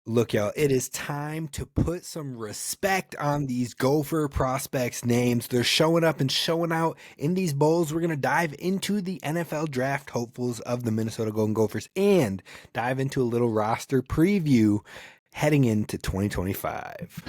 Look, y'all, it is time to put some respect on these Gopher prospects' names. They're showing up and showing out in these bowls. We're going to dive into the NFL draft hopefuls of the Minnesota Golden Gophers and dive into a little roster preview heading into 2025.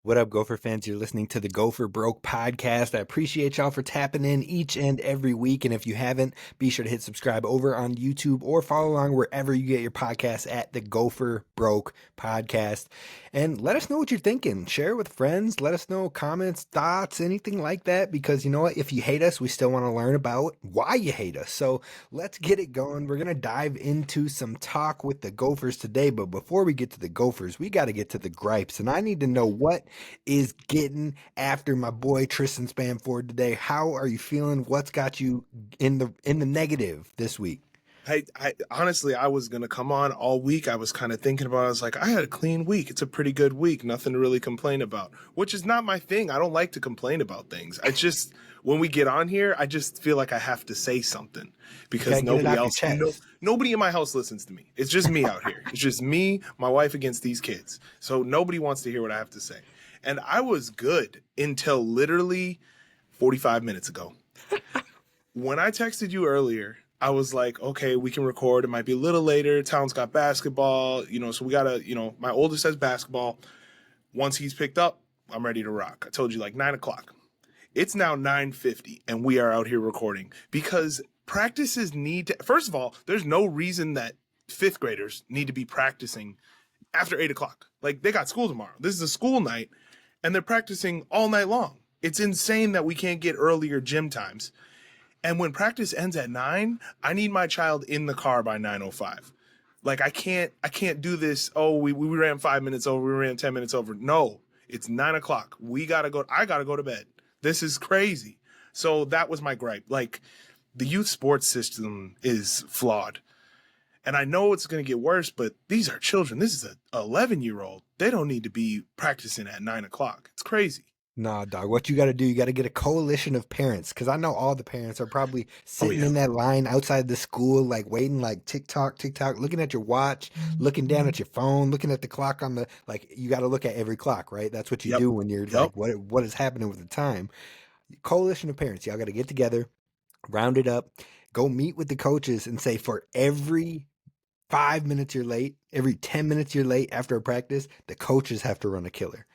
What up, Gopher fans? You're listening to the Gopher Broke podcast. I appreciate y'all for tapping in each and every week. And if you haven't, be sure to hit subscribe over on YouTube or follow along wherever you get your podcasts at the Gopher Broke podcast. And let us know what you're thinking. Share it with friends. Let us know comments, thoughts, anything like that. Because you know what? If you hate us, we still want to learn about why you hate us. So let's get it going. We're going to dive into some talk with the Gophers today. But before we get to the Gophers, we got to get to the gripes. And I need to know what is getting after my boy Tristyn Spann-Ford today. How are you feeling? What's got you in the negative this week? I honestly, I was going to come on all week. I was kind of thinking about it. I was like, I had a clean week. It's a pretty good week. Nothing to really complain about, which is not my thing. I don't like to complain about things. I just, when we get on here, I just feel like I have to say something because nobody in my house listens to me. It's just me out here. It's just me, my wife against these kids. So nobody wants to hear what I have to say. And I was good until literally 45 minutes ago. When I texted you earlier, I was like, okay, we can record. It might be a little later. Town's got basketball, so we got to, my oldest has basketball. Once he's picked up, I'm ready to rock. I told you like 9 o'clock. It's now 9:50 and we are out here recording because practices need to, first of all, there's no reason that fifth graders need to be practicing after 8 o'clock. Like they got school tomorrow. This is a school night and they're practicing all night long. It's insane that we can't get earlier gym times. And when practice ends at 9, I need my child in the car by 9:05. Like I can't do this. Oh, we ran 5 minutes over. We ran 10 minutes over. No, it's 9 o'clock. I gotta go to bed. This is crazy. So that was my gripe. Like the youth sports system is flawed. And I know it's going to get worse, but these are children. This is an 11-year-old. They don't need to be practicing at 9 o'clock. It's crazy. Nah, dog. What you got to do, you got to get a coalition of parents, because I know all the parents are probably sitting in that line outside the school, like waiting, like tick-tock, looking at your watch, looking down at your phone, looking at the clock on the, like, you got to look at every clock, right? That's what you do when you're like, what is happening with the time? Coalition of parents, y'all got to get together, round it up, go meet with the coaches and say, for every 5 minutes you're late, every 10 minutes you're late after a practice, the coaches have to run a killer.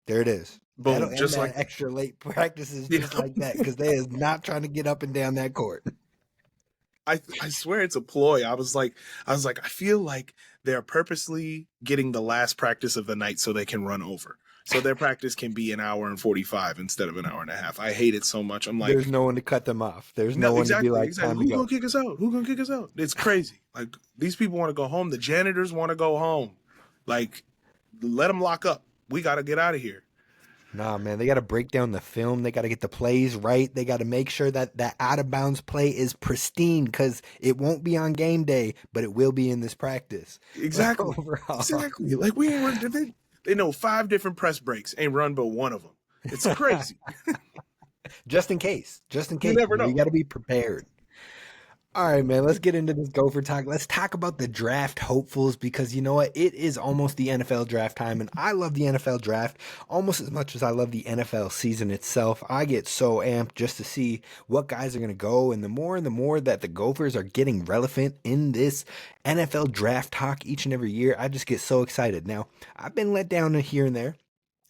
There it is. Boom, just like extra late practices, just like that, because they is not trying to get up and down that court. I swear it's a ploy. I was like, I feel like they're purposely getting the last practice of the night so they can run over. So their practice can be 1 hour and 45 instead of 1.5 hours. I hate it so much. I'm like, there's no one to cut them off. There's no one to be like, time who's gonna kick us out? Who's gonna kick us out? It's crazy. Like these people want to go home. The janitors want to go home. Like, let them lock up. We got to get out of here. Nah, man, they got to break down the film. They got to get the plays right. They got to make sure that that out-of-bounds play is pristine, because it won't be on game day, but it will be in this practice. Exactly. Exactly. Like we ain't run. They know 5 different press breaks, ain't run but one of them. It's crazy. Just in case. You never know. You got to be prepared. All right, man, let's get into this Gopher talk. Let's talk about the draft hopefuls, because you know what? It is almost the NFL draft time, and I love the NFL draft almost as much as I love the NFL season itself. I get so amped just to see what guys are going to go, and the more that the Gophers are getting relevant in this NFL draft talk each and every year, I just get so excited. Now, I've been let down here and there.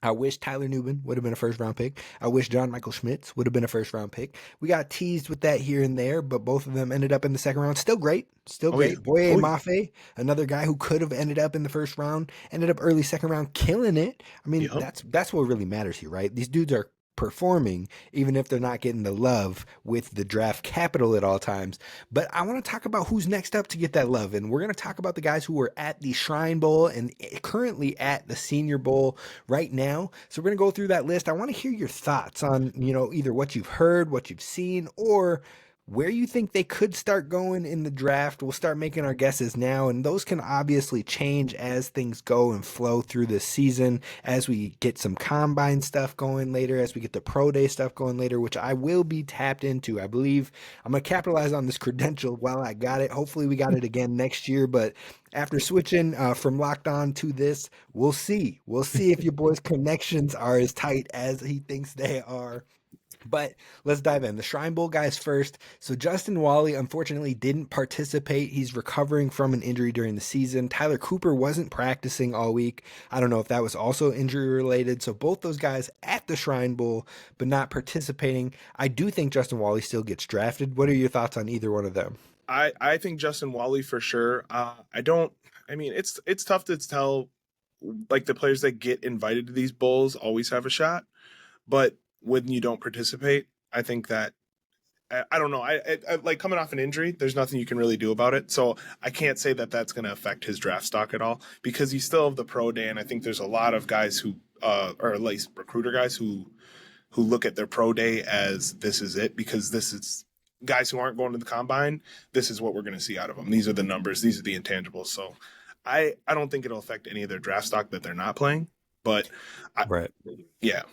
I wish Tyler Nubin would have been a first-round pick. I wish John Michael Schmitz would have been a first-round pick. We got teased with that here and there, but both of them ended up in the second round. Still great. Boye Mafe, another guy who could have ended up in the first round, ended up early second round, killing it. I mean, that's what really matters here, right? These dudes are performing, even if they're not getting the love with the draft capital at all times. But I want to talk about who's next up to get that love. And we're going to talk about the guys who are at the Shrine Bowl and currently at the Senior Bowl right now. So we're going to go through that list. I want to hear your thoughts on, either what you've heard, what you've seen, or where you think they could start going in the draft. We'll start making our guesses now, and those can obviously change as things go and flow through the season, as we get some combine stuff going later, as we get the pro day stuff going later, which I will be tapped into. I believe I'm going to capitalize on this credential while I got it. Hopefully we got it again next year, but after switching from locked on to this, we'll see. We'll see if your boy's connections are as tight as he thinks they are. But let's dive in. The Shrine Bowl guys first. So Justin Wally unfortunately didn't participate. He's recovering from an injury during the season. Tyler Cooper wasn't practicing all week. I don't know if that was also injury related. So both those guys at the Shrine Bowl, but not participating. I do think Justin Wally still gets drafted. What are your thoughts on either one of them? I think Justin Wally for sure. I don't. I mean, it's tough to tell. Like the players that get invited to these bowls always have a shot, but when you don't participate, I think that I don't know. I like coming off an injury. There's nothing you can really do about it. So I can't say that that's going to affect his draft stock at all because you still have the pro day, and I think there's a lot of guys who, or at least recruiter guys who look at their pro day as this is it because this is guys who aren't going to the combine. This is what we're going to see out of them. These are the numbers. These are the intangibles. So I don't think it'll affect any of their draft stock that they're not playing. But Right. yeah,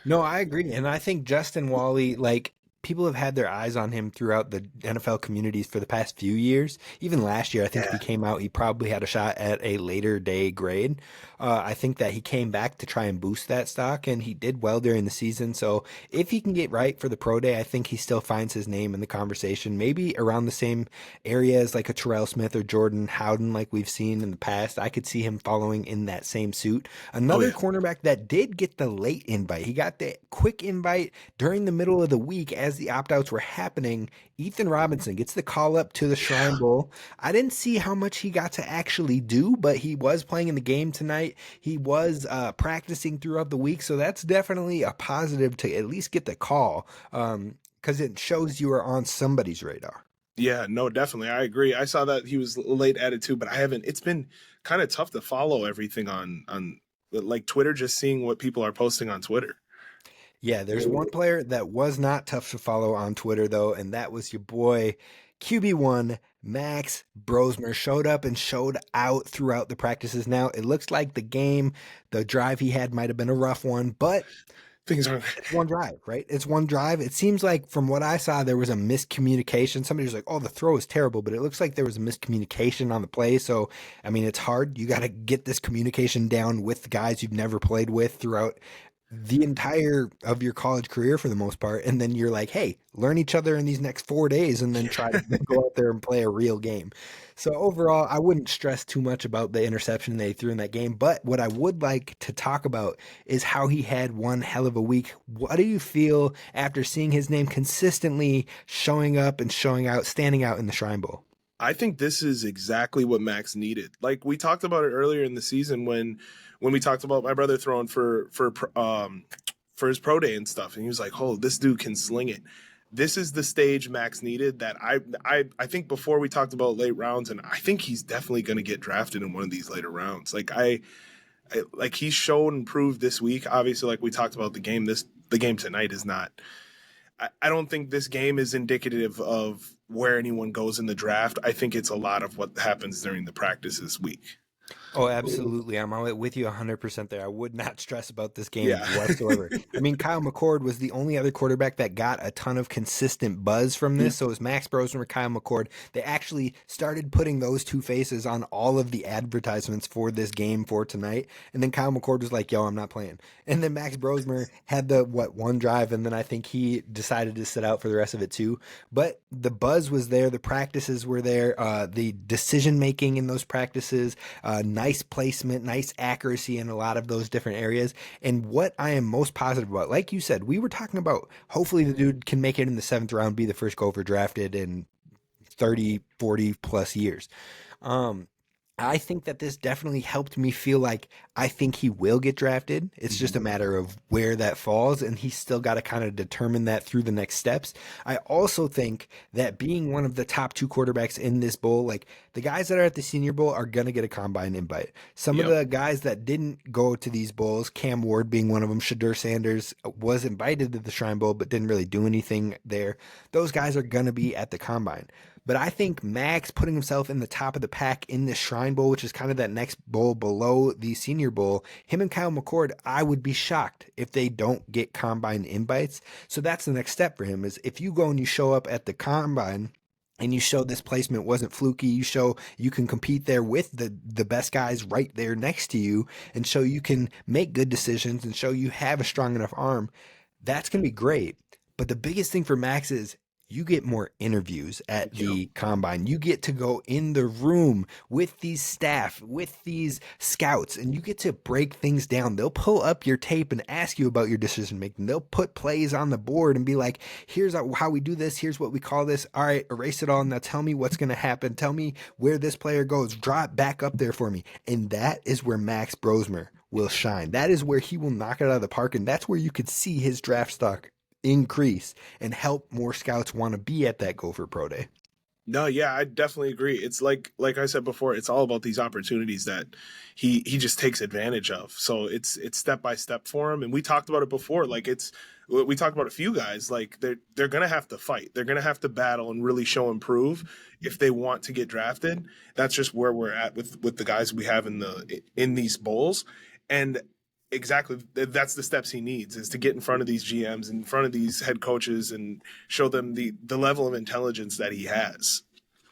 No, I agree. And I think Justin Wally, like, people have had their eyes on him throughout the NFL communities for the past few years. Even last year, I think if he yeah, came out, he probably had a shot at a later day grade. I think that he came back to try and boost that stock, and he did well during the season. So if he can get right for the pro day, I think he still finds his name in the conversation, maybe around the same area as like a Terrell Smith or Jordan Howden, like we've seen in the past. I could see him following in that same suit. oh Another yeah, cornerback that did get the late invite, he got the quick invite during the middle of the week as the opt outs were happening. Ethan Robinson gets the call up to the Shrine yeah. Bowl. I didn't see how much he got to actually do, but he was playing in the game tonight. He was practicing throughout the week, so that's definitely a positive to at least get the call because it shows you are on somebody's radar. Yeah, no, definitely. I agree. I saw that he was late added too, but I haven't. It's been kind of tough to follow everything on like Twitter, just seeing what people are posting on Twitter. Yeah, there's one player that was not tough to follow on Twitter, though, and that was your boy QB1 Max Brosmer. Showed up and showed out throughout the practices. Now, it looks like the drive he had might have been a rough one, but Things aren't. it's one drive, right? It's one drive. It seems like from what I saw, there was a miscommunication. Somebody was like, oh, the throw is terrible, but it looks like there was a miscommunication on the play. So, I mean, it's hard. You got to get this communication down with the guys you've never played with throughout the entire of your college career for the most part, and then you're like, hey, learn each other in these next 4 days and then try to go out there and play a real game. So overall, I wouldn't stress too much about the interception they threw in that game, but what I would like to talk about is how he had one hell of a week. What do you feel after seeing his name consistently showing up and showing out, standing out in the Shrine Bowl? I think this is exactly what Max needed. Like we talked about it earlier in the season when we talked about my brother throwing for his pro day and stuff, and he was like, "Oh, this dude can sling it." This is the stage Max needed. That I think before we talked about late rounds, and I think he's definitely going to get drafted in one of these later rounds. Like he's shown and proved this week. Obviously, like we talked about the game tonight is not. I don't think this game is indicative of where anyone goes in the draft. I think it's a lot of what happens during the practice this week. Oh, absolutely. I'm with you 100% there. I would not stress about this game Yeah. whatsoever. I mean, Kyle McCord was the only other quarterback that got a ton of consistent buzz from this. So it was Max Brosmer, Kyle McCord. They actually started putting those two faces on all of the advertisements for this game for tonight. And then Kyle McCord was like, yo, I'm not playing. And then Max Brosmer had one drive, and then I think he decided to sit out for the rest of it too. But the buzz was there. The practices were there. The decision making in those practices, nice placement, nice accuracy in a lot of those different areas. And what I am most positive about, like you said, we were talking about hopefully the dude can make it in the seventh round, be the first Gopher drafted in 30, 40 plus years. Um, I think that this definitely helped me feel like I think he will get drafted. It's just Mhm. a matter of where that falls, and he's still got to kind of determine that through the next steps. I also think that being one of the top two quarterbacks in this bowl, like the guys that are at the Senior Bowl are going to get a combine invite. Some of Yep. the guys that didn't go to these bowls, Cam Ward being one of them, Shadur Sanders was invited to the Shrine Bowl but didn't really do anything there. Those guys are going to be at the combine. But I think Max putting himself in the top of the pack in the Shrine Bowl, which is kind of that next bowl below the Senior Bowl, him and Kyle McCord, I would be shocked if they don't get combine invites. So that's the next step for him is if you go and you show up at the combine and you show this placement wasn't fluky, you show you can compete there with the best guys right there next to you and show you can make good decisions and show you have a strong enough arm, that's going to be great. But the biggest thing for Max is you get more interviews at Yep. the combine. You get to go in the room with these staff, with these scouts, and you get to break things down. They'll pull up your tape and ask you about your decision making. They'll put plays on the board and be like, here's how we do this. Here's what we call this. All right, erase it all. Now tell me what's going to happen. Tell me where this player goes. Draw it back up there for me. And that is where Max Brosmer will shine. That is where he will knock it out of the park. And that's where you could see his draft stock increase and help more scouts want to be at that Gopher Pro Day. No, yeah, I definitely agree. It's like I said before, it's all about these opportunities that he just takes advantage of. So it's step by step for him. And we talked about it before. Like we talked about a few guys, like they're gonna have to fight. They're gonna have to battle and really show and prove if they want to get drafted. That's just where we're at with the guys we have in these bowls. And exactly that's the steps he needs is to get in front of these GMs, in front of these head coaches, and show them the level of intelligence that he has.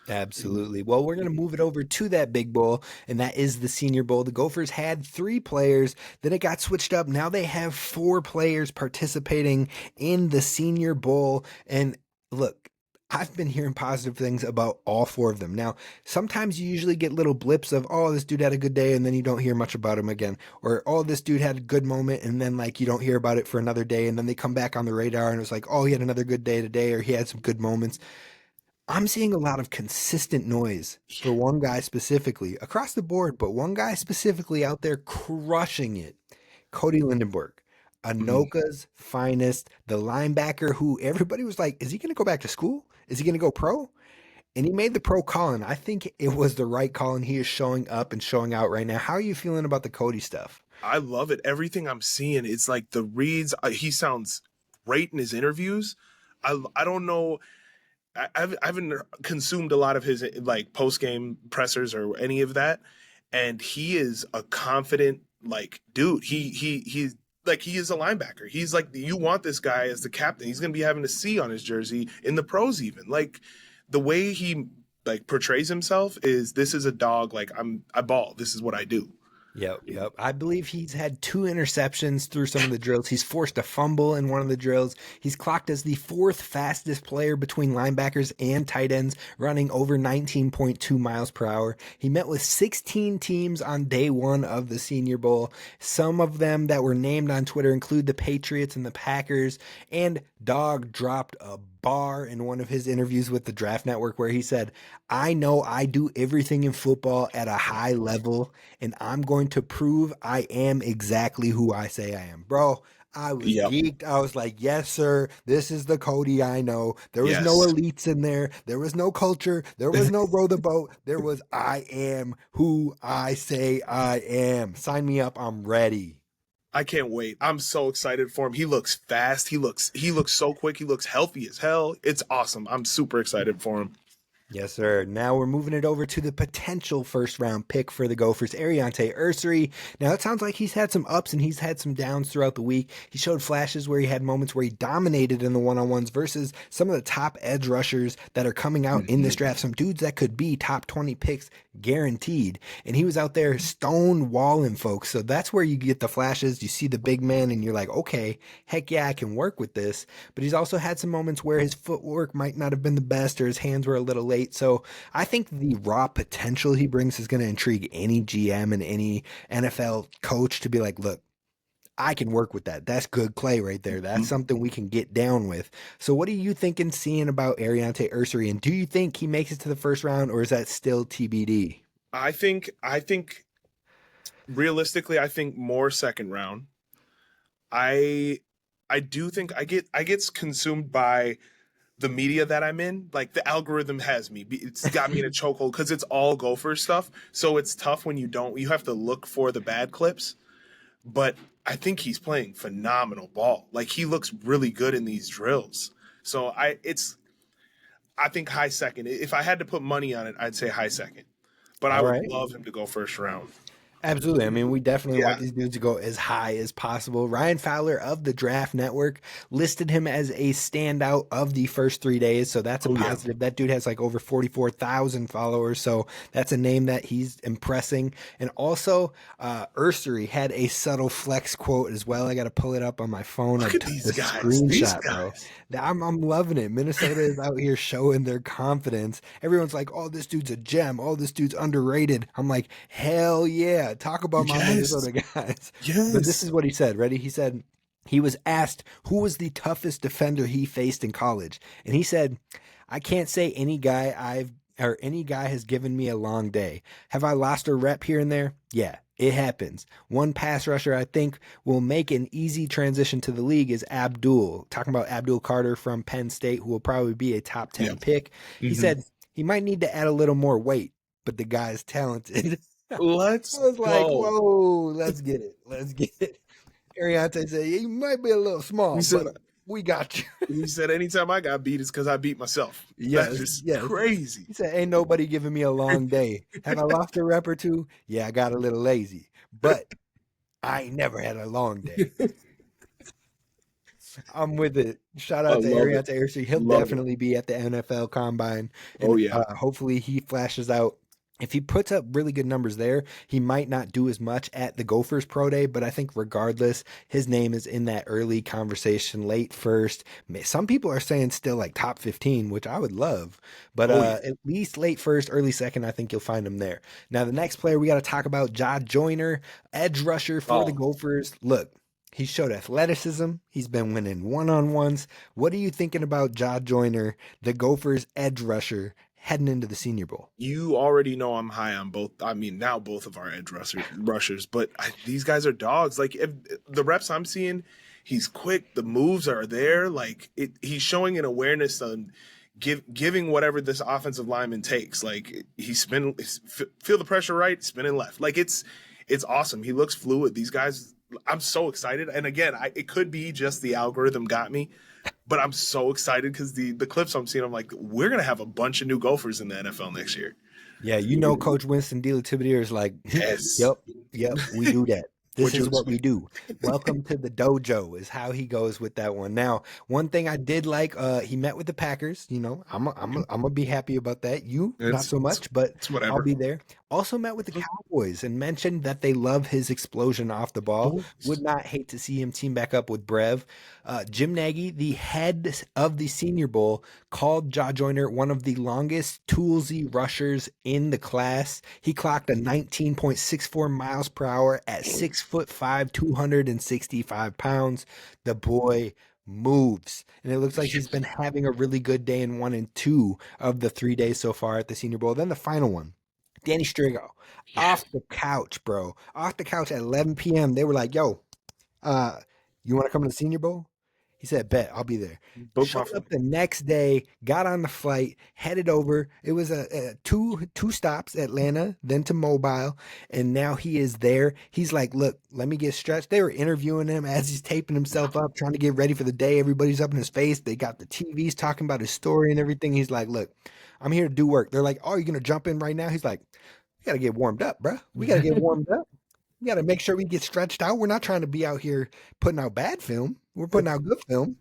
Absolutely. Well, we're going to move it over to that big bowl, and that is the Senior Bowl. The Gophers had 3 players, then it got switched up. Now they have 4 players participating in the Senior Bowl. And look, I've been hearing positive things about all 4 of them. Now, sometimes you usually get little blips of, oh, this dude had a good day, and then you don't hear much about him again. Or, oh, this dude had a good moment, and then like you don't hear about it for another day, and then they come back on the radar, and it's like, oh, he had another good day today, or he had some good moments. I'm seeing a lot of consistent noise for one guy specifically across the board, but one guy specifically out there crushing it. Cody Lindenberg, Mhm. Anoka's finest, the linebacker who everybody was like, is he going to go back to school? Is he going to go pro? And he made the pro call, and I think it was the right call, and he is showing up and showing out right now. How are you feeling about the Cody stuff? I love it. Everything I'm seeing, it's like the reads. He sounds great in his interviews. I don't know. I haven't consumed a lot of his like post game pressers or any of that, and he is a confident like dude. He's like he is a linebacker. He's like you want this guy as the captain. He's gonna be having a C on his jersey in the pros even. Like the way he like portrays himself is this is a dog. Like I ball. This is what I do. Yep, yep. I believe he's had 2 interceptions through some of the drills. He's forced a fumble in one of the drills. He's clocked as the 4th fastest player between linebackers and tight ends, running over 19.2 miles per hour. He met with 16 teams on day 1 of the Senior Bowl. Some of them that were named on Twitter include the Patriots and the Packers. And Dog dropped a bar in one of his interviews with the Draft Network where he said, I know I do everything in football at a high level, and I'm going to prove I am exactly who I say I am. Bro, I was Yep. geeked. I was like, yes, sir. This is the Cody I know. There was no Yes. elites in there. There was no culture. There was no row the boat. There was I am who I say I am. Sign me up. I'm ready. I can't wait. I'm so excited for him. He looks fast. He looks so quick. He looks healthy as hell. It's awesome. I'm super excited for him. Yes, sir. Now we're moving it over to the potential first round pick for the Gophers, Ariante Ursary. Now it sounds like he's had some ups and he's had some downs throughout the week. He showed flashes where he had moments where he dominated in the one-on-ones versus some of the top edge rushers that are coming out in this Mhm. draft. Some dudes that could be top 20 picks guaranteed. And he was out there stonewalling folks. So that's where you get the flashes. You see the big man and you're like, okay, heck yeah, I can work with this. But he's also had some moments where his footwork might not have been the best or his hands were a little late. So I think the raw potential he brings is going to intrigue any GM and any NFL coach to be like, look, I can work with that. That's good clay right there. That's something we can get down with. So what are you thinking, seeing about Ariante Ursary? And do you think he makes it to the first round or is that still TBD? I think realistically, I think more second round. I I do think I get consumed by the media that I'm in. Like the algorithm has me. It's got me in a chokehold because it's all Gopher stuff. So it's tough when you have to look for the bad clips. But I think he's playing phenomenal ball. Like he looks really good in these drills. So I think high second. If I had to put money on it, I'd say high second. But I All would right. love him to go first round. Absolutely. I mean, we definitely Yeah. want these dudes to go as high as possible. Ryan Fowler of the Draft Network listed him as a standout of the first 3 days. So that's a Oh yeah. positive. That dude has like over 44,000 followers. So that's a name that he's impressing. And also, Ursery had a subtle flex quote as well. I got to pull it up on my phone. I Look at took the these guys. These screenshot, bro. guys. I'm loving it. Minnesota is out here showing their confidence. Everyone's like, oh, this dude's a gem. Oh, this dude's underrated. I'm like, hell yeah. Talk about my Yes. Minnesota guys. But this Yes. is what he said. Ready? He said, he was asked who was the toughest defender he faced in college. And he said, I can't say any guy has given me a long day. Have I lost a rep here and there? Yeah, it happens. One pass rusher I think will make an easy transition to the league is Abdul. Talking about Abdul Carter from Penn State, who will probably be a top Yeah. 10 pick. He Hmm. said he might need to add a little more weight, but the guy's talented. I Let's was like, go. whoa, let's get it. Let's get it. Ariante said, you might be a little He small, said but we got you. he said anytime I got beat, it's because I beat myself. That Yes, is yes. crazy. He said, ain't nobody giving me a long day. Have I lost a rep or two? Yeah, I got a little lazy, but I ain't never had a long day. I'm with it. Shout I out to love it. Ariante Arce. He'll Love it. definitely be at the NFL Combine, Oh and yeah. hopefully he flashes out. If he puts up really good numbers there, he might not do as much at the Gophers Pro Day, but I think regardless, his name is in that early conversation, late first. Some people are saying still like top 15, which I would love, but Oh yeah. at least late first, early second, I think you'll find him there. Now, the next player we got to talk about, Ja Joyner, edge rusher for the Oh, Gophers. Look, he showed athleticism. He's been winning one-on-ones. What are you thinking about Ja Joyner, the Gophers edge rusher, heading into the Senior Bowl? you already know I'm high on both. I mean, now both of our rushers, but these guys are dogs. Like if the reps I'm seeing, he's quick. The moves are there. Like he's showing an awareness on giving whatever this offensive lineman takes. Like he's spinning, feel the pressure right, spinning left. Like it's awesome. He looks fluid. These guys, I'm so excited. And again, it could be just the algorithm got me, but I'm so excited because the clips I'm seeing, I'm like, we're gonna have a bunch of new Gophers in the NFL next year. Yeah, you know, Coach Winston Delattivier is like, Yes. yep, yep, we do that. This What you is what we expect? do. Welcome to the dojo is how he goes with that one. Now, one thing I did like, he met with the Packers. You know, I'm gonna be happy about that. You not It's so it's, much, but it's I'll whatever. be there. Also met with the Cowboys and mentioned that they love his explosion off the ball. Would not hate to see him team back up with Brev. Jim Nagy, the head of the Senior Bowl, called Ja Joyner one of the longest toolsy rushers in the class. He clocked a 19.64 miles per hour at 6'5", 265 pounds. The boy moves. And it looks like he's been having a really good day in 1 and 2 of the 3 days so far at the Senior Bowl. Then the final one. Danny Strigo, Yes. off the couch, bro. Off the couch at 11 p.m. They were like, yo, uh, you want to come to the Senior Bowl? He said, bet, I'll be there. Book my Showed up flight. the next day, got on the flight, headed over. It was a two stops, Atlanta, then to Mobile, and now he is there. He's like, look, let me get stretched. They were interviewing him as he's taping himself up, trying to get ready for the day. Everybody's up in his face. They got the TVs talking about his story and everything. He's like, look, I'm here to do work. They're like, oh, you're gonna jump in right now? He's like, we gotta get warmed up, bro. We gotta get warmed up. We got to make sure we get stretched out. We're not trying to be out here putting out bad film. We're putting out good film.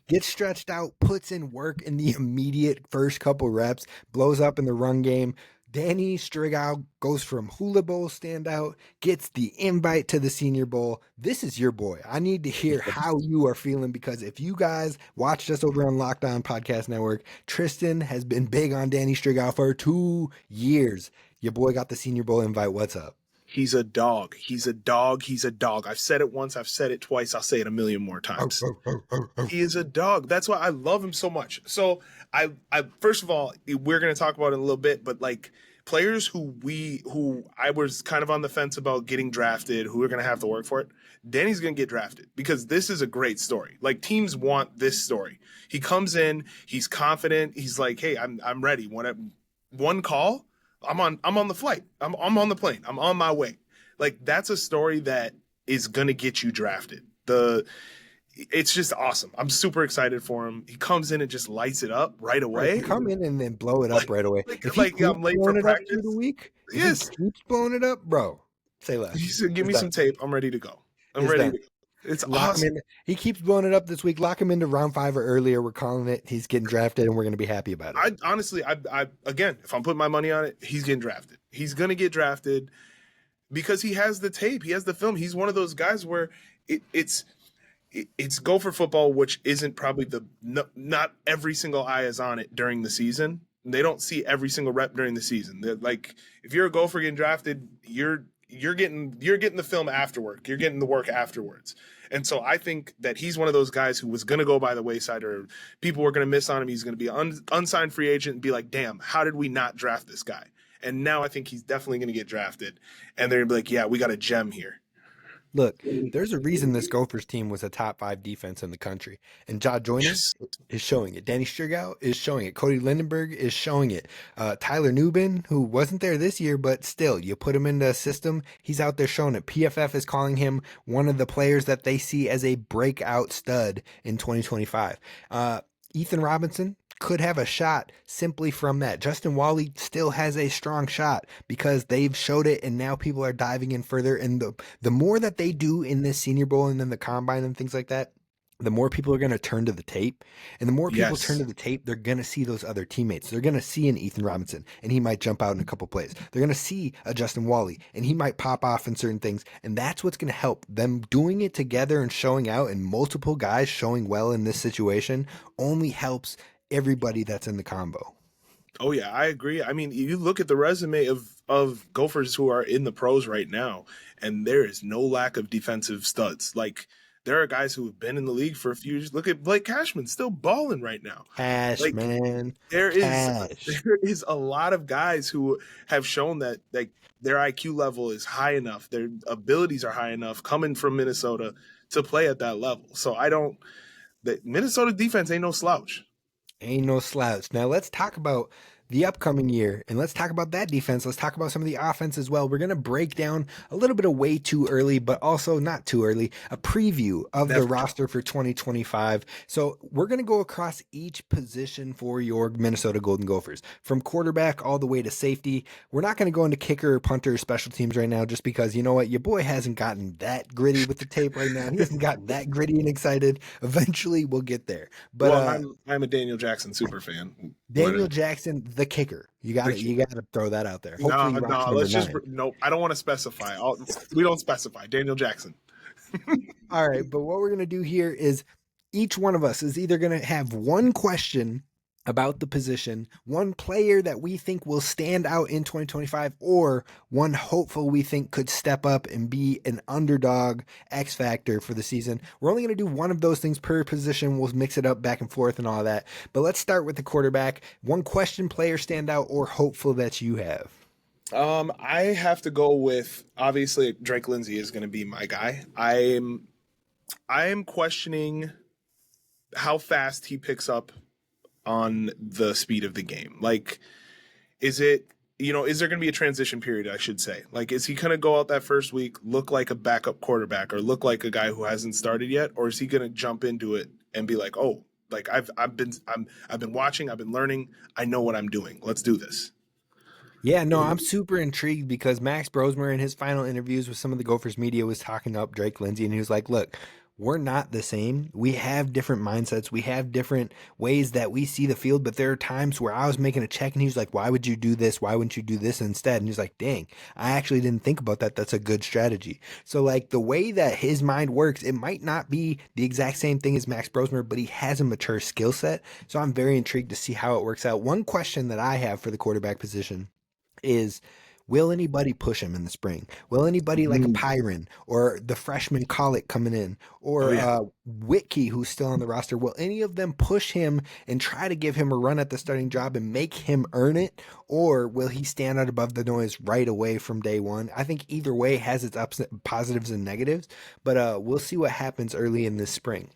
Gets stretched out, puts in work in the immediate first couple reps, blows up in the run game. Danny Strigow goes from Hula Bowl standout, gets the invite to the Senior Bowl. This is your boy. I need to hear how you are feeling because if you guys watched us over on Lockdown Podcast Network, Tristyn has been big on Danny Strigow for 2 years. Your boy got the Senior Bowl invite. What's up? He's a dog. He's a dog. He's a dog. I've said it once. I've said it twice. I'll say it a million more Oh, times. oh, oh, oh, oh. He is a dog. That's why I love him so much. So I first of all, we're gonna talk about it in a little bit, but like players who I was kind of on the fence about getting drafted, who are going to have to work for it. Danny's going to get drafted because this is a great story. Like teams want this story. He comes in, he's confident. He's like, "Hey, I'm ready. One call, I'm on the flight. I'm on the plane. I'm on my way." Like that's a story that is going to get you drafted. It's just awesome. I'm super excited for him. He comes in and just lights it up right Right, to away. come in and then blow it up right away. If he keeps I'm late for blowing it up through the practice. week, if he Yes. keeps blowing it up, bro, say He less. said, "Give It's me done. some tape. I'm ready to go. I'm It's ready done. to go." It's Lock him awesome. in. He keeps blowing it up this week. Lock him into round 5 or earlier. We're calling it. He's getting drafted, and we're going to be happy about it. I honestly, I again, if I'm putting my money on it, he's getting drafted. He's gonna get drafted because he has the tape. He has the film. He's one of those guys where it's Gopher football, which isn't probably not every single eye is on it during the season. They don't see every single rep during the season. They're like, if you're a Gopher getting drafted, you're getting the film afterward. You're getting the work afterwards. And so I think that he's one of those guys who was going to go by the wayside, or people were going to miss on him. He's going to be an unsigned free agent and be like, "Damn, how did we not draft this guy?" And now I think he's definitely going to get drafted, and they're going to be like, "Yeah, we got a gem here." Look, there's a reason this Gophers team was a top 5 defense in the country. And Ja Joyner Yes. is showing it. Danny Strigow is showing it. Cody Lindenberg is showing it. Tyler Nubin, who wasn't there this year, but still, you put him into a system, he's out there showing it. PFF is calling him one of the players that they see as a breakout stud in 2025. Ethan Robinson could have a shot simply from that. Justin Wally still has a strong shot because they've showed it, and now people are diving in further. And the more that they do in this Senior Bowl and then the combine and things like that, the more people are going to turn to the tape. And the more people turn Yes. to the tape, they're going to see those other teammates. They're going to see an Ethan Robinson, and he might jump out in a couple plays. They're going to see a Justin Wally, and he might pop off in certain things. And that's what's going to help them doing it together and showing out, and multiple guys showing well in this situation only helps everybody that's in the combo. Oh yeah, I agree. I mean, you look at the resume of Gophers who are in the pros right now, and there is no lack of defensive studs. Like there are guys who have been in the league for a few years. Look at Blake Cashman, still balling right now. Cash, Like man. there is Cash. there is a lot of guys who have shown that like their IQ level is high enough, their abilities are high enough coming from Minnesota to play at that level. So I don't the Minnesota defense ain't no slouch. Ain't no slouch. Now let's talk about the upcoming year, and let's talk about that defense. Let's talk about some of the offense as well. We're going to break down a little bit of way too early, but also not too early, a preview of the roster for 2025. So we're going to go across each position for your Minnesota Golden Gophers, from quarterback all the way to safety. We're not going to go into kicker or punter or special teams right now, just because, you know what, your boy hasn't gotten that gritty with the tape right now. He hasn't gotten that gritty and excited. Eventually we'll get there. But Well, I'm a Daniel Jackson super fan. Daniel Jackson, the kicker. You got to throw that out there. Hopefully, No, let's just no. I don't want to specify. We don't specify Daniel Jackson. All right, but what we're gonna do here is each one of us is either gonna have one question about the position, one player that we think will stand out in 2025, or one hopeful we think could step up and be an underdog X factor for the season. We're only going to do one of those things per position. We'll mix it up back and forth and all that. But let's start with the quarterback. One question, player standout or hopeful that you have. I have to go with, obviously, Drake Lindsay is going to be my guy. I am questioning how fast he picks up on the speed of the game. Like, is there going to be a transition period, I should say? Like, is he going to go out that first week, look like a backup quarterback or look like a guy who hasn't started yet? Or is he going to jump into it and be like, "Oh, like I've been watching, I've been learning, I know what I'm doing. Let's do this." Yeah, no, I'm super intrigued because Max Brosmer in his final interviews with some of the Gophers media was talking up Drake Lindsay, and he was like, "Look, we're not the same. We have different mindsets. We have different ways that we see the field, but there are times where I was making a check and he was like, "Why would you do this? Why wouldn't you do this instead?" And he's like, "Dang, I actually didn't think about that. That's a good strategy." So like the way that his mind works, it might not be the exact same thing as Max Brosmer, but he has a mature skill set. So I'm very intrigued to see how it works out. One question that I have for the quarterback position is, will anybody push him in the spring? Will anybody like a Pyron or the freshman Colic coming in, or Whitkey, who's still on the roster, will any of them push him and try to give him a run at the starting job and make him earn it? Or will he stand out above the noise right away from day one? I think either way has its positives and negatives, but we'll see what happens early in this spring.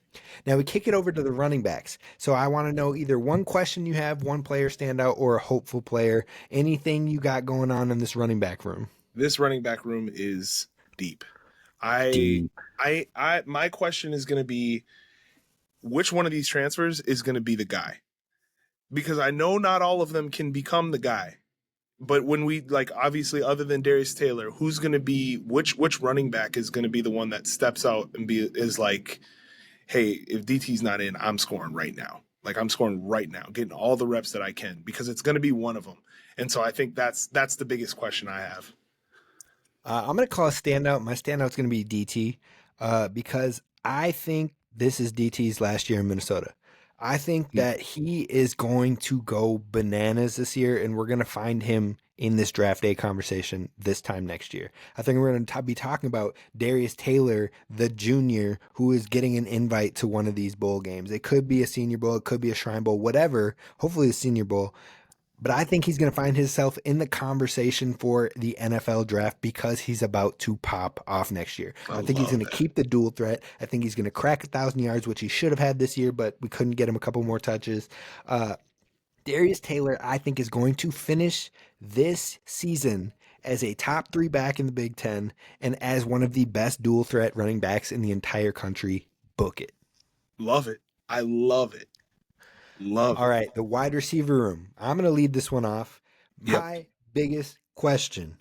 Now we kick it over to the running backs. So I want to know either one question you have, one player standout, or a hopeful player. Anything you got going on in this running back room? This running back room is deep. My question is going to be, which one of these transfers is going to be the guy? Because I know not all of them can become the guy. But when we, like, obviously, other than Darius Taylor, who's going to be, which running back is going to be the one that steps out and is like, hey, if DT's not in, I'm scoring right now. Like, I'm scoring right now, getting all the reps that I can, because it's going to be one of them. And so I think that's the biggest question I have. I'm going to call a standout. My standout's going to be DT because I think this is DT's last year in Minnesota. I think that he is going to go bananas this year, and we're going to find him in this draft day conversation this time next year. I think we're going to be talking about Darius Taylor, the junior, who is getting an invite to one of these bowl games. It could be a Senior Bowl, it could be a Shrine Bowl, whatever. Hopefully, a Senior Bowl. But I think he's going to find himself in the conversation for the NFL draft because he's about to pop off next year. I think he's going to keep the dual threat. I think he's going to crack 1,000 yards, which he should have had this year, but we couldn't get him a couple more touches. Darius Taylor, I think, is going to finish this season as a top 3 back in the Big Ten and as one of the best dual threat running backs in the entire country. Book it. Love it. I love it. All right, the wide receiver room. I'm going to lead this one off. My biggest question,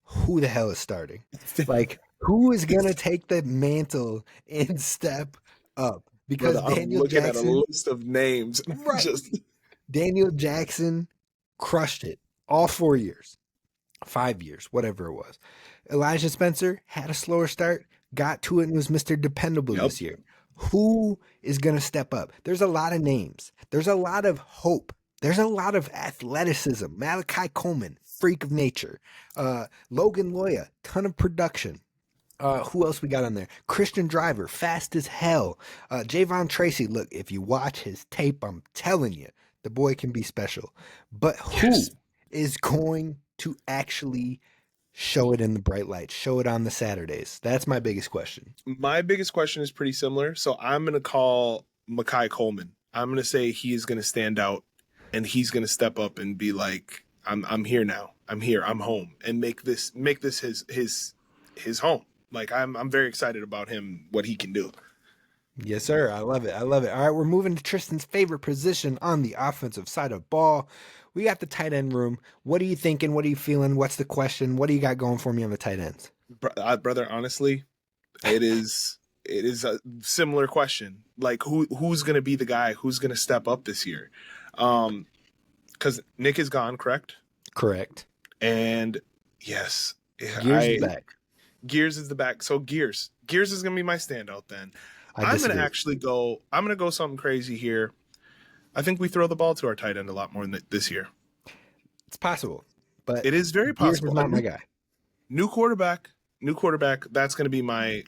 who the hell is starting? Like, who is going to take the mantle and step up? Because Brother, Daniel I'm looking Jackson, at a list of names. right? Daniel Jackson crushed it all 4 years, 5 years, whatever it was. Elijah Spencer had a slower start, got to it, and was Mr. Dependable this year. Who is going to step up? There's a lot of names. There's a lot of hope. There's a lot of athleticism. Malachi Coleman, freak of nature. Logan Loya, ton of production. Who else we got on there? Christian Driver, fast as hell. Javon Tracy, look, if you watch his tape, I'm telling you, the boy can be special. But who is going to actually show it in the bright light, show it on the Saturdays? That's my biggest question. My biggest question is pretty similar. So I'm going to call Malachi Coleman. I'm going to say he is going to stand out and he's going to step up and be like, I'm here now. I'm here. I'm home, and make this his home. Like, I'm very excited about him, what he can do. Yes, sir. I love it. I love it. All right, we're moving to Tristyn's favorite position on the offensive side of ball. We got the tight end room. What are you thinking? What are you feeling? What's the question? What do you got going for me on the tight ends? Brother, honestly, it is a similar question. Like, who's going to be the guy? Who's going to step up this year? Because Nick is gone, correct? Correct. And yes, Gears is back. Gears is the back. So Gears is going to be my standout then. I'm going to go something crazy here. I think we throw the ball to our tight end a lot more than this year. It's possible, but it is very possible. Gears is not my guy. New quarterback. That's going to be my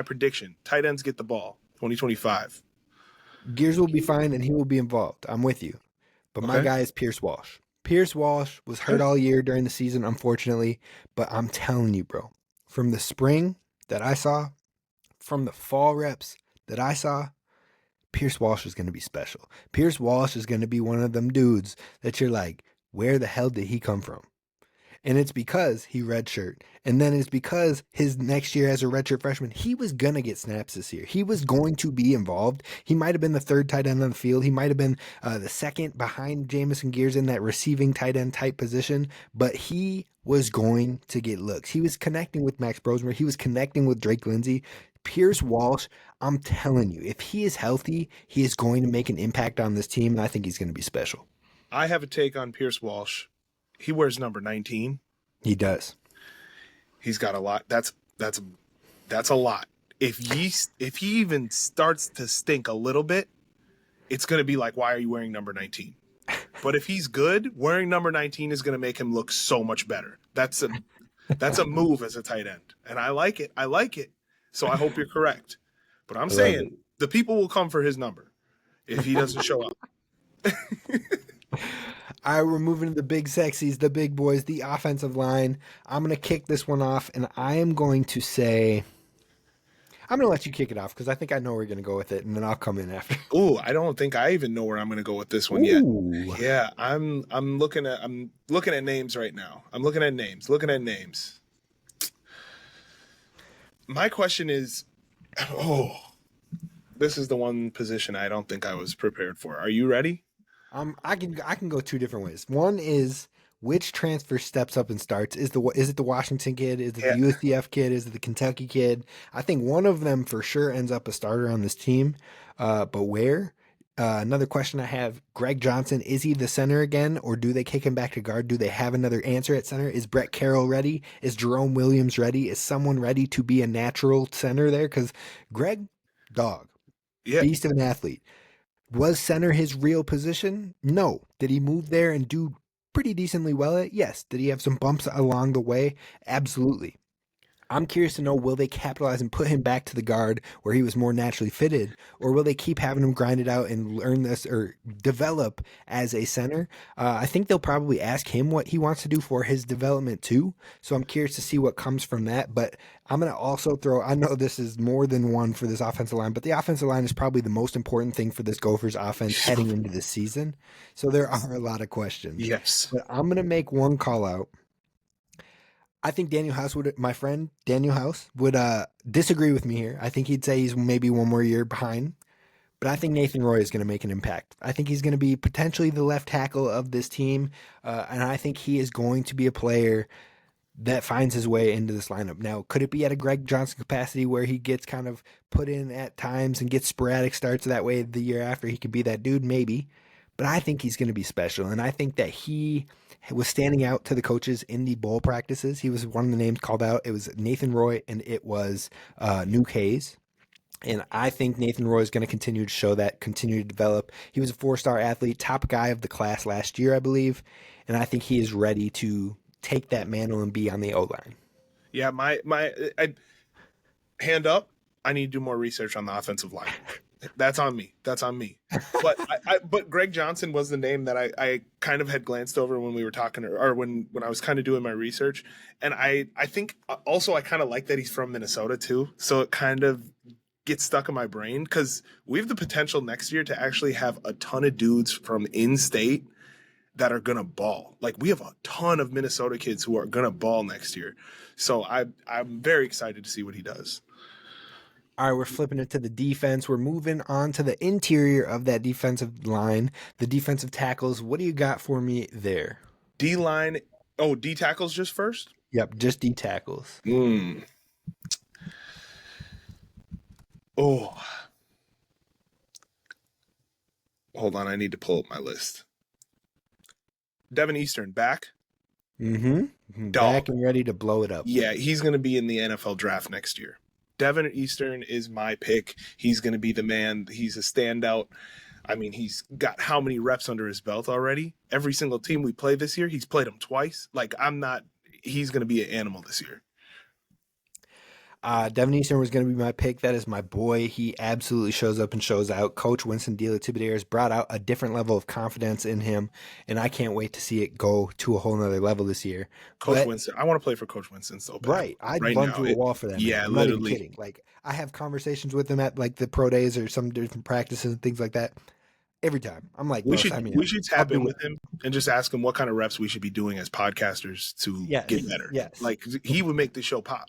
prediction. Tight ends get the ball. 2025. Gears will be fine and he will be involved. I'm with you. But my guy is Pierce Walsh. Pierce Walsh was hurt all year during the season, unfortunately. But I'm telling you, bro, from the spring that I saw, from the fall reps that I saw, Pierce Walsh is going to be special. Pierce Walsh is going to be one of them dudes that you're like, where the hell did he come from? And it's because he redshirt. And then it's because his next year as a redshirt freshman, he was going to get snaps this year. He was going to be involved. He might have been the third tight end on the field. He might have been the second behind Jamison Gears in that receiving tight end type position. But he was going to get looks. He was connecting with Max Brosmer. He was connecting with Drake Lindsay. Pierce Walsh, I'm telling you, if he is healthy, he is going to make an impact on this team. And I think he's going to be special. I have a take on Pierce Walsh. He wears number 19. He does. He's got a lot. That's a lot. If he even starts to stink a little bit, it's going to be like, why are you wearing number 19? But if he's good, wearing number 19 is going to make him look so much better. That's a move as a tight end, and I like it. So I hope you're correct. But I'm I love it. saying the people will come for his number if he doesn't show up. All right, we're moving to the big sexies, the big boys, the offensive line. I'm going to kick this one off, and I am going to say, I'm going to let you kick it off because I think I know where you're going to go with it, and then I'll come in after. Ooh, I don't think I even know where I'm going to go with this one yet. Ooh. Yeah, I'm looking at names right now. I'm looking at names. My question is, oh, this is the one position I don't think I was prepared for. Are you ready? I can go two different ways. One is which transfer steps up and starts. Is it the Washington kid? Is it Yeah, the USDF kid? Is it the Kentucky kid? I think one of them for sure ends up a starter on this team. But where? Another question I have: Greg Johnson, is he the center again, or do they kick him back to guard? Do they have another answer at center? Is Brett Carroll ready? Is Jerome Williams ready? Is someone ready to be a natural center there? Because Greg, dog, yeah, beast of an athlete. Was center his real position? No. Did he move there and do pretty decently well at it? Yes. Did he have some bumps along the way? Absolutely. I'm curious to know, will they capitalize and put him back to the guard where he was more naturally fitted, or will they keep having him grind it out and learn this or develop as a center? I think they'll probably ask him what he wants to do for his development too. So I'm curious to see what comes from that. But I'm going to also throw, I know this is more than one for this offensive line, but the offensive line is probably the most important thing for this Gophers offense heading into this season. So there are a lot of questions. yes, But I'm going to make one call out. I think Daniel House would, my friend Daniel House would disagree with me here. I think he'd say he's maybe one more year behind, but I think Nathan Roy is going to make an impact. I think he's going to be potentially the left tackle of this team, and I think he is going to be a player that finds his way into this lineup. Now, could it be at a Greg Johnson capacity where he gets kind of put in at times and gets sporadic starts that way the year after he could be that dude? Maybe. But I think he's going to be special. And I think that he was standing out to the coaches in the bowl practices. He was one of the names called out. It was Nathan Roy and it was Nuke Hayes. And I think Nathan Roy is going to continue to show that, continue to develop. He was a 4-star athlete, top guy of the class last year, I believe. And I think he is ready to take that mantle and be on the O line. yeah. Hand up. I need to do more research on the offensive line. That's on me. But but Greg Johnson was the name that I kind of had glanced over when we were talking, or when I was kind of doing my research, and I think also I kind of like that he's from Minnesota too, so it kind of gets stuck in my brain because we have the potential next year to actually have a ton of dudes from in-state that are gonna ball. Like we have a ton of Minnesota kids who are gonna ball next year, so I'm very excited to see what he does. All right, we're flipping it to the defense. We're moving on to the interior of that defensive line, the defensive tackles. What do you got for me there? D line. Oh, D tackles just first. Yep, just D tackles. Mm. Oh, hold on. I need to pull up my list. Devin Eastern back. Mm-hmm. Dog. Back and ready to blow it up. Yeah, he's going to be in the NFL draft next year. Devin Eastern is my pick. He's going to be the man. He's a standout. I mean, he's got how many reps under his belt already? Every single team we play this year, he's played them twice. Like, he's going to be an animal this year. Devin Eastern was going to be my pick. That is my boy. He absolutely shows up and shows out. Coach Winston Delatibadier has brought out a different level of confidence in him, and I can't wait to see it go to a whole nother level this year. Coach Winston. I want to play for Coach Winston so bad. Right. I'd run through a wall for that. Yeah, man. I'm literally. not even kidding. Like, I have conversations with him at like the pro days or some different practices and things like that. Every time. I'm like, we should tap in with him and just ask him what kind of reps we should be doing as podcasters to get better. Yes. Like, he would make the show pop.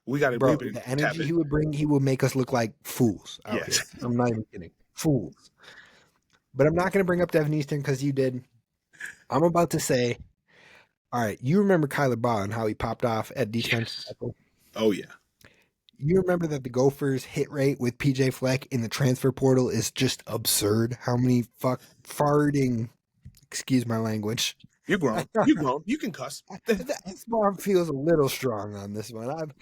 We got to, bro. The energy he would bring, he would make us look like fools out here. I'm not even kidding, fools. But I'm not going to bring up Devin Eastern because you did. I'm about to say, all right. You remember Kyler Baugh and how he popped off at defense tackle? Oh yeah. You remember that the Gophers' hit rate with PJ Fleck in the transfer portal is just absurd. How many farting? Excuse my language. You're grown. You're grown. You can cuss. That mom feels a little strong on this one.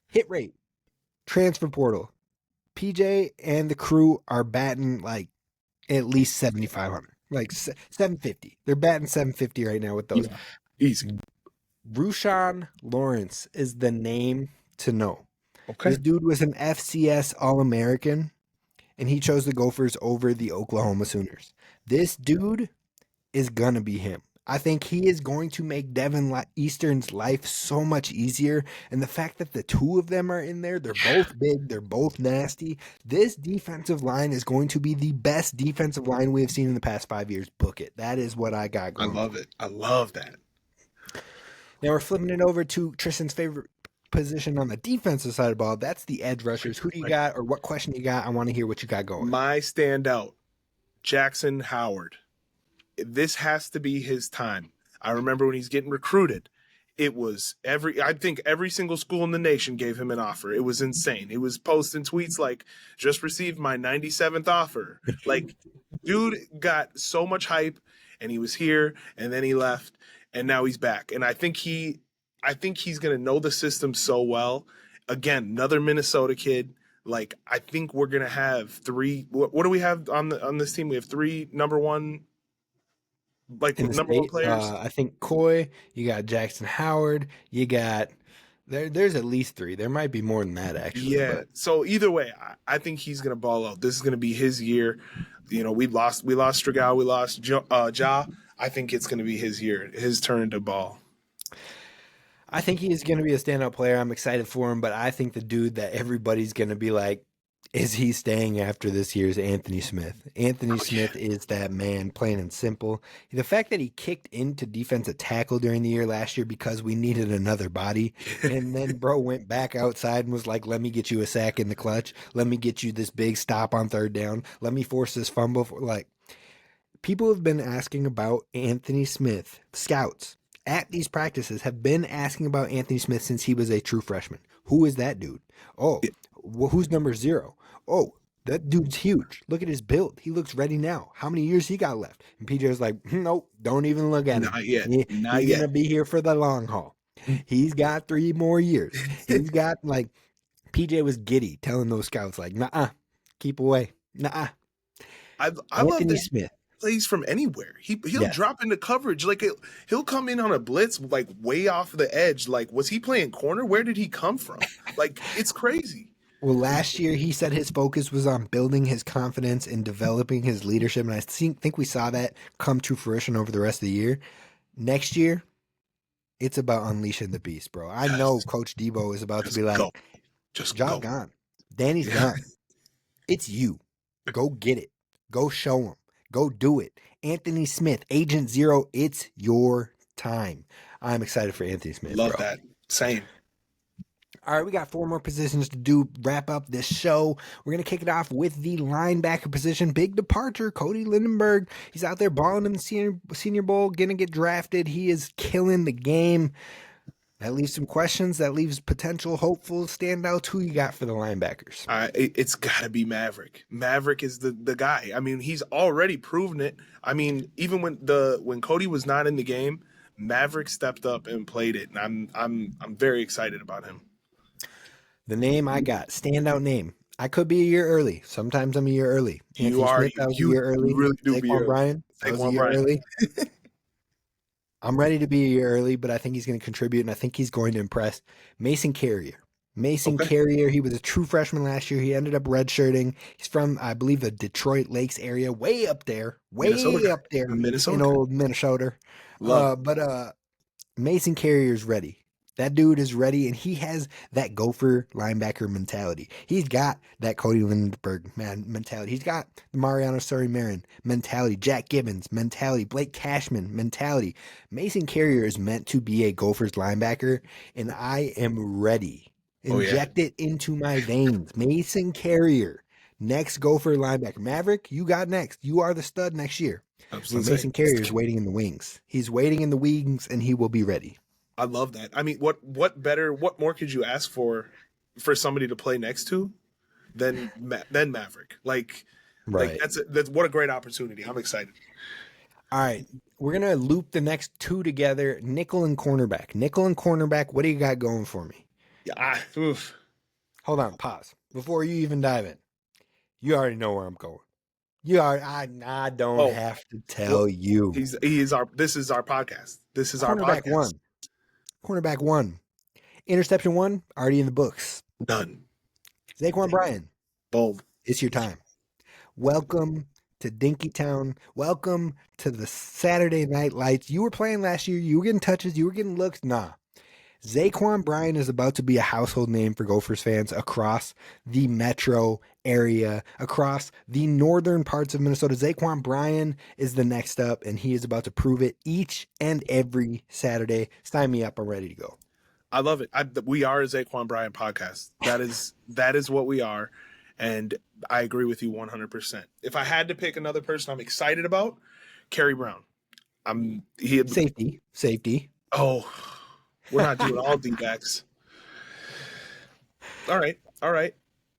Hit rate, transfer portal. PJ and the crew are batting like at least 7,500, like 750. They're batting 750 right now with those. Yeah, easy. Rushan Lawrence is the name to know. Okay. This dude was an FCS All-American, and he chose the Gophers over the Oklahoma Sooners. This dude is gonna be him. I think he is going to make Devin Eastern's life so much easier. And the fact that the two of them are in there, they're both big, they're both nasty. This defensive line is going to be the best defensive line we have seen in the past 5 years. Book it. That is what I got I going love for. it. I love that. Now we're flipping it over to Tristyn's favorite position on the defensive side of the ball. That's the edge rushers. Who do you got, or what question you got? I want to hear what you got going. My standout, Jackson Howard. This has to be his time. I remember when he's getting recruited, it was I think every single school in the nation gave him an offer. It was insane. He was posting tweets like, just received my 97th offer. Like, dude got so much hype, and he was here, and then he left, and now he's back. And I think he's gonna know the system so well. Again, another Minnesota kid. Like, I think we're gonna have three. What do we have on this team? We have three number one, like In the number one state, players. I think Coy, you got Jackson Howard, you got there's at least three. There might be more than that actually, Yeah. but So either way, I think he's gonna ball out. This is gonna be his year. You know, we lost Strigal, we lost Ja. I think it's gonna be his year, his turn to ball. I think he is going to be a standout player. I'm excited for him, but I think the dude that everybody's going to be like, is he staying after this year's Anthony Smith? Anthony Oh yeah. Smith is that man, plain and simple. The fact that he kicked into defensive tackle during the year last year because we needed another body, and then bro went back outside and was like, let me get you a sack in the clutch. Let me get you this big stop on third down. Let me force this fumble. Like, people have been asking about Anthony Smith. Scouts at these practices have been asking about Anthony Smith since he was a true freshman. Who is that dude? Oh, who's number 0? Oh, that dude's huge. Look at his build. He looks ready now. How many years he got left? And PJ was like, nope, don't even look at him. Not yet. Not He's yet. going to be here for the long haul. He's got 3 more years. He's got, like, PJ was giddy telling those scouts, like, nah, keep away. Nah. I love Anthony that Smith. plays from anywhere. He'll Yes. drop into coverage. Like, he'll come in on a blitz, like way off the edge. Like, was he playing corner? Where did he come from? Like, it's crazy. Well, last year he said his focus was on building his confidence and developing his leadership, and I think we saw that come to fruition over the rest of the year. Next year, it's about unleashing the beast, bro. I know Coach Debo is about to be like, go. Just Job go. gone. Danny's gone. It's you. Go get it. Go show him. Go do it. Anthony Smith, Agent Zero, it's your time. I'm excited for Anthony Smith, Love bro. that. Same. All right, we got 4 more positions to do. Wrap up this show. We're going to kick it off with the linebacker position. Big departure, Cody Lindenberg. He's out there balling in the Senior Bowl, going to get drafted. He is killing the game. That leaves some questions. That leaves potential hopeful standouts. Who you got for the linebackers? It's got to be Maverick. Maverick is the guy. I mean, he's already proven it. I mean, even when Cody was not in the game, Maverick stepped up and played it, and I'm very excited about him. The name I got, standout name. I could be a year early. Sometimes I'm a year early. You Anthony are Smith, I was a year early. you really do be Saquon early. Bryant, I was a Saquon year Bryant. early. I'm ready to be a year early, but I think he's going to contribute, and I think he's going to impress. Mason Carrier. Mason Carrier, he was a true freshman last year. He ended up redshirting. He's from, I believe, the Detroit Lakes area, way up there Minnesota. in old Minnesota. Love. But Mason Carrier's ready. That dude is ready, and he has that Gopher linebacker mentality. He's got that Cody Lindenberg mentality. He's got the Mariano Sori-Marin mentality, Jack Gibbons mentality, Blake Cashman mentality. Mason Carrier is meant to be a Gophers linebacker, and I am ready. Inject it into my veins. Mason Carrier, next Gopher linebacker. Maverick, you got next. You are the stud next year. Mason Carrier is waiting in the wings. He's waiting in the wings, and he will be ready. I love that. I mean, what more could you ask for somebody to play next to than Maverick? Like that's what a great opportunity. I'm excited. All right, we're gonna loop the next 2 together. Nickel and cornerback. Nickel and cornerback. What do you got going for me? Yeah. Hold on. Pause before you even dive in. You already know where I'm going. I don't have to tell you. This is our podcast. This is our podcast. Cornerback 1. Interception 1 already in the books. None. Zaquan Bryan, Boom. it's your time. Welcome to Dinkytown. Welcome to the Saturday Night Lights. You were playing last year. You were getting touches. You were getting looks. Nah. Zaquan Bryan is about to be a household name for Gophers fans across the metro area, across the northern parts of Minnesota. Zaquan Bryan is the next up, and he is about to prove it each and every Saturday. Sign me up. I'm ready to go. I love it. We are a Zaquan Bryan podcast. That is what we are, and I agree with you 100%. If I had to pick another person I'm excited about, Kerry Brown. He. Safety. Oh, we're not doing all D-backs. All right.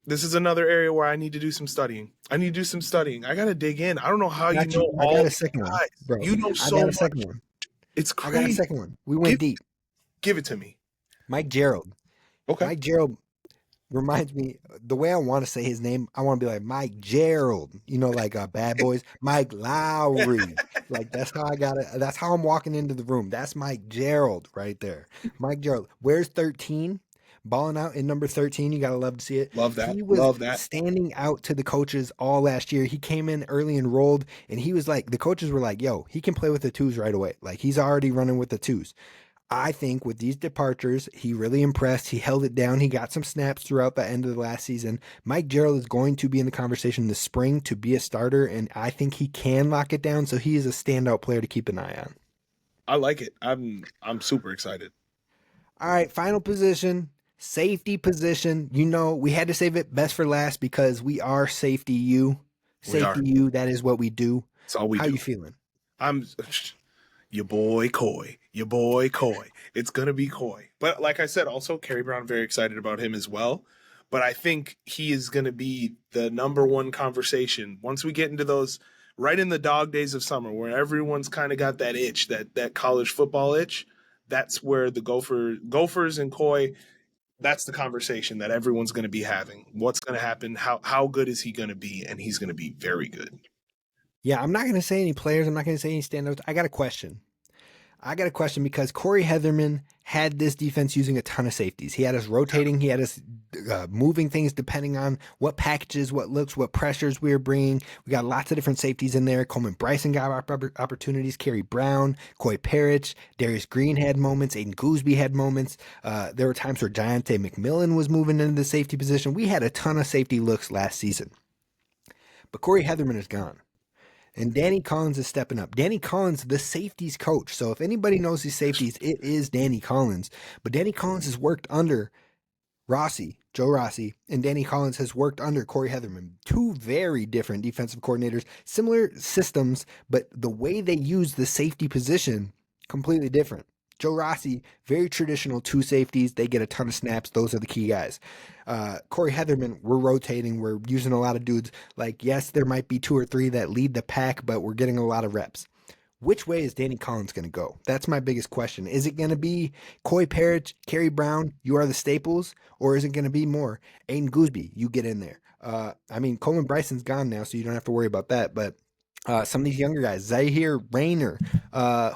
This is another area where I need to do some studying. I got to dig in. I don't know how you Got you. know I got all a these second one, guys. bro. You know I so got a much. second one. It's I got a crazy. second one. We went deep. Give it to me. Mike Gerald. Okay. Mike Gerald reminds me the way I want to say his name. I want to be like Mike Gerald, like Bad Boys. Mike Lowry, like that's how I got it. That's how I'm walking into the room. That's Mike Gerald right there. Mike Gerald. Where's 13? Balling out in number 13. You gotta love to see it. Love that. He was Love that. standing out to the coaches all last year. He came in early enrolled, and he was like, the coaches were like, "Yo, he can play with the twos right away. Like he's already running with the twos." I think with these departures, he really impressed. He held it down. He got some snaps throughout the end of the last season. Mike Gerald is going to be in the conversation this spring to be a starter, and I think he can lock it down. So he is a standout player to keep an eye on. I like it. I'm super excited. All right, final position, safety position. We had to save it best for last because we are safety U. We are. Safety U, that is what we do. That's all we How do. you feeling? I'm your boy Coy. It's gonna be Coy. But like I said, also Kerry Brown, very excited about him as well. But I think he is gonna be the number one conversation once we get into those right in the dog days of summer where everyone's kind of got that itch, that college football itch. That's where the Gophers and Coy, that's the conversation that everyone's gonna be having. What's gonna happen? How good is he gonna be? And he's gonna be very good. Yeah, I'm not going to say any players. I'm not going to say any standouts. I got a question because Corey Heatherman had this defense using a ton of safeties. He had us rotating. He had us moving things depending on what packages, what looks, what pressures we were bringing. We got lots of different safeties in there. Coleman Bryson got opportunities. Kerry Brown, Coy Parrish, Darius Green had moments. Aiden Gooseby had moments. There were times where Giante McMillan was moving into the safety position. We had a ton of safety looks last season. But Corey Heatherman is gone. And Danny Collins is stepping up. Danny Collins, the safeties coach. So if anybody knows these safeties, it is Danny Collins. But Danny Collins has worked under Joe Rossi, and Danny Collins has worked under Corey Heatherman. Two very different defensive coordinators, similar systems, but the way they use the safety position, completely different. Joe Rossi, very traditional two safeties. They get a ton of snaps. Those are the key guys. Corey Heatherman, we're rotating. We're using a lot of dudes. Like, yes, there might be two or three that lead the pack, but we're getting a lot of reps. Which way is Danny Collins going to go? That's my biggest question. Is it going to be Coy Parrish, Kerry Brown, you are the staples, or is it going to be more Aiden Gooseby, you get in there? Coleman Bryson's gone now, so you don't have to worry about that, but some of these younger guys, Zahir Rayner,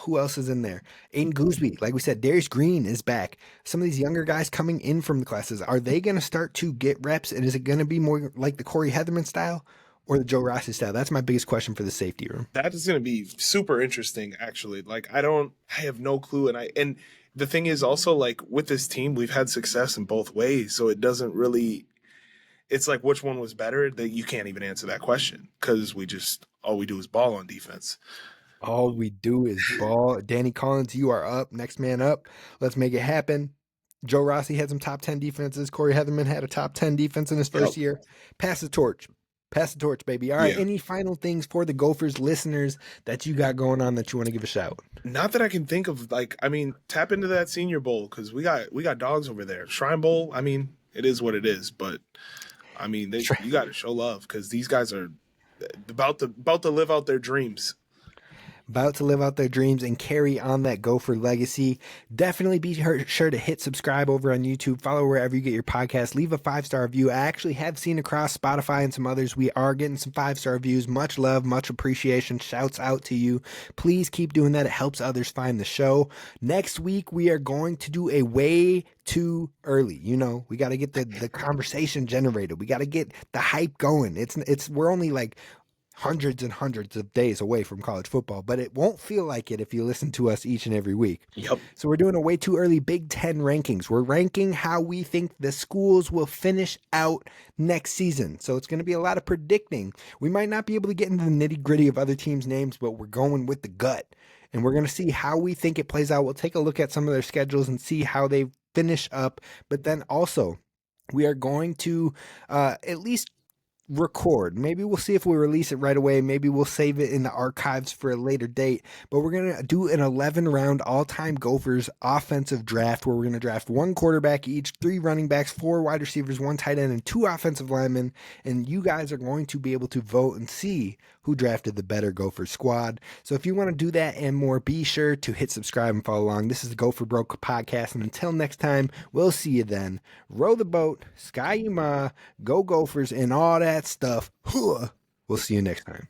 who else is in there? Aiden Gooseby, like we said, Darius Green is back. Some of these younger guys coming in from the classes, are they going to start to get reps? And is it going to be more like the Corey Heatherman style or the Joe Rossi style? That's my biggest question for the safety room. That is going to be super interesting, actually. Like, I have no clue. And the thing is also, like, with this team, we've had success in both ways. So it doesn't really, it's like, which one was better? That you can't even answer that question because all we do is ball on defense. All we do is ball. Danny Collins, you are up. Next man up. Let's make it happen. Joe Rossi had some top 10 defenses. Corey Heatherman had a top 10 defense in his first year. Pass the torch. Pass the torch, baby. All right. Yeah. Any final things for the Gophers listeners that you got going on that you want to give a shout? Not that I can think of. Tap into that Senior Bowl because we got dogs over there. Shrine Bowl, it is what it is. But, you got to show love because these guys are about to live out their dreams. about to live out their dreams and carry on that Gopher legacy. Definitely be sure to hit subscribe over on YouTube, follow wherever you get your podcast, leave a 5-star review. I actually have seen across Spotify and some others, we are getting some 5-star reviews. Much love, much appreciation. Shouts out to you. Please keep doing that. It helps others find the show. Next week, we are going to do a way too early. You know, we got to get the conversation generated. We got to get the hype going. We're only like hundreds and hundreds of days away from college football, but it won't feel like it if you listen to us each and every week. Yep. So we're doing a way too early Big Ten rankings. We're ranking how we think the schools will finish out next season. So it's going to be a lot of predicting. We might not be able to get into the nitty gritty of other teams' names, but we're going with the gut. And we're going to see how we think it plays out. We'll take a look at some of their schedules and see how they finish up. But then also, we are going to at least record. Maybe we'll see if we release it right away. Maybe we'll save it in the archives for a later date. But we're going to do an 11-round all-time Gophers offensive draft where we're going to draft 1 quarterback each, 3 running backs, 4 wide receivers, 1 tight end, and 2 offensive linemen. And you guys are going to be able to vote and see who drafted the better Gopher squad. So if you want to do that and more, be sure to hit subscribe and follow along. This is the Gopher Broke podcast. And until next time, we'll see you then. Row the boat, sky you ma, go Gophers, and all that stuff. We'll see you next time.